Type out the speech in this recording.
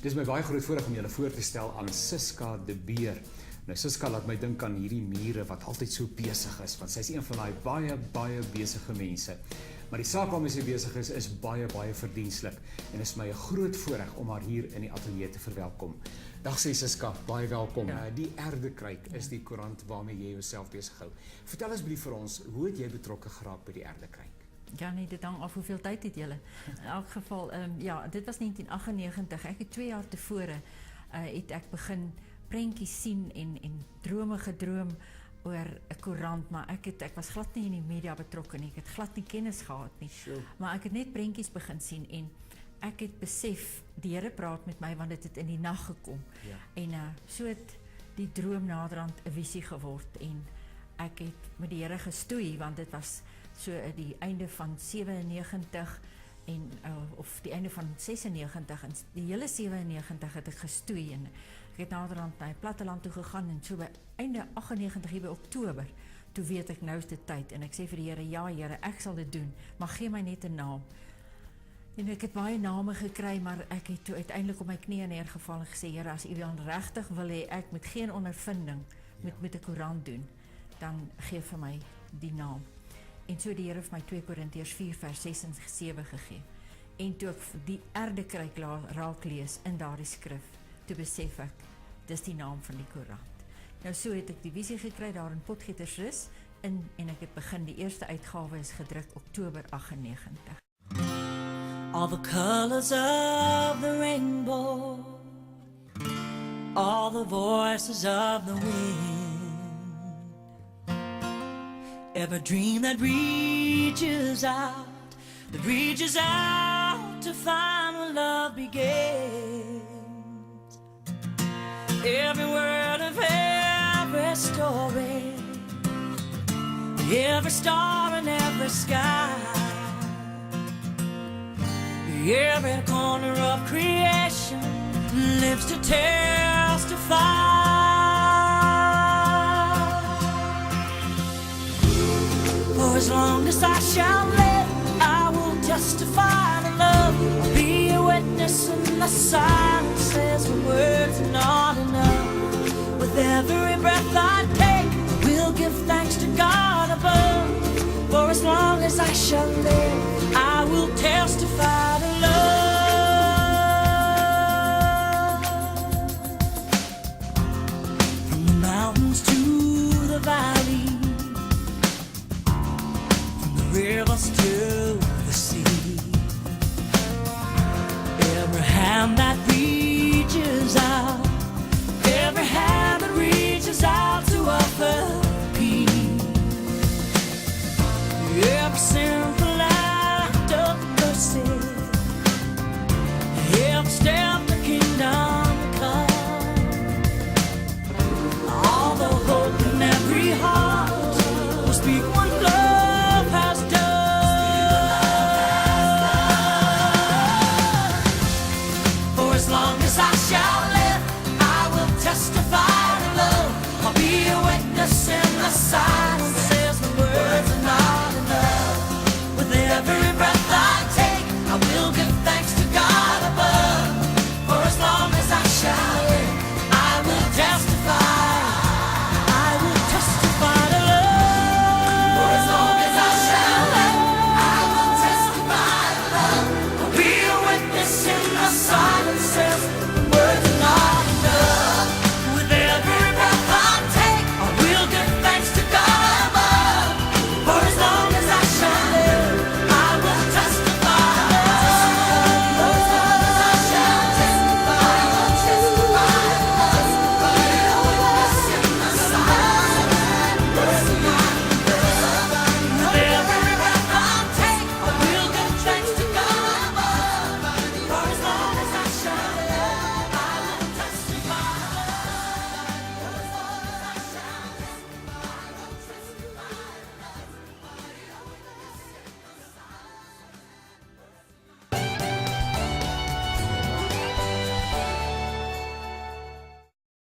Dit is my baie groot voorreg om julle voor te stel aan Siska de Beer. Nou Siska laat my dink aan hierdie mure wat altyd so besig is, want sy is een van daai baie besige mense. Maar die saak waarmee sy besig is baie verdienslik en is my 'n groot voorreg om haar hier in die ateljee te verwelkom. Dag sê Siska, baie welkom. Ja. Die Erdekryk is die koerant waarmee jy jouself besig hou. Vertel asseblief vir ons, hoe het jy betrokke geraak by die Erdekryk? Ja nee, dit hang af hoeveel tyd het julle. In elk geval, ja, dit was 1998. Ek het 2 jaar tevore het ek begin prentjies sien en drome gedroom oor 'n koerant, maar ek was glad nie in die media betrokke nie. Ek het glad nie kennis gehad nie. Sure. Maar ek het net prentjies begin sien en ek het besef die Here praat met my want dit het in die nag gekom. Ja. En so het die droom naderhand 'n visie geword en ek het met die Here gestoei want dit was so die einde van 97 en of die einde van 96 en die hele 97 het ek gestoei en ek het naderhand na die platteland toe gegaan en so by einde 98 hier by Oktober toe weet ek nou is dit tyd en ek sê vir die Here, ja Here, ek sal dit doen, maar gee my net 'n naam. En ek het baie name gekry, maar ek het toe uiteindelik op my knieë neergeval en gesê, Here, as U dan regtig wil hê ek met geen ondervinding met 'n koerant doen, dan gee vir my die naam. En so die Here vir my 2 Korintiërs 4 vers 6 en 7 gegee. En toe ek die Erdekryk raak lees in daardie skrif, toe besef ek, dis die naam van die koerant. Nou so het ek die visie gekry daar in Potgietersrus en ek het begin, die eerste uitgawe is gedruk Oktober 98. All the colors of the rainbow, all the voices of the wind, every dream that reaches out to find where love begins. Every word of every story, every star in every sky, every corner of creation lives to testify. For as long as I shall live, I will testify to love. I'll be a witness in the silences when words are not enough. With every breath I take, we'll give thanks to God above. For as long as I shall live,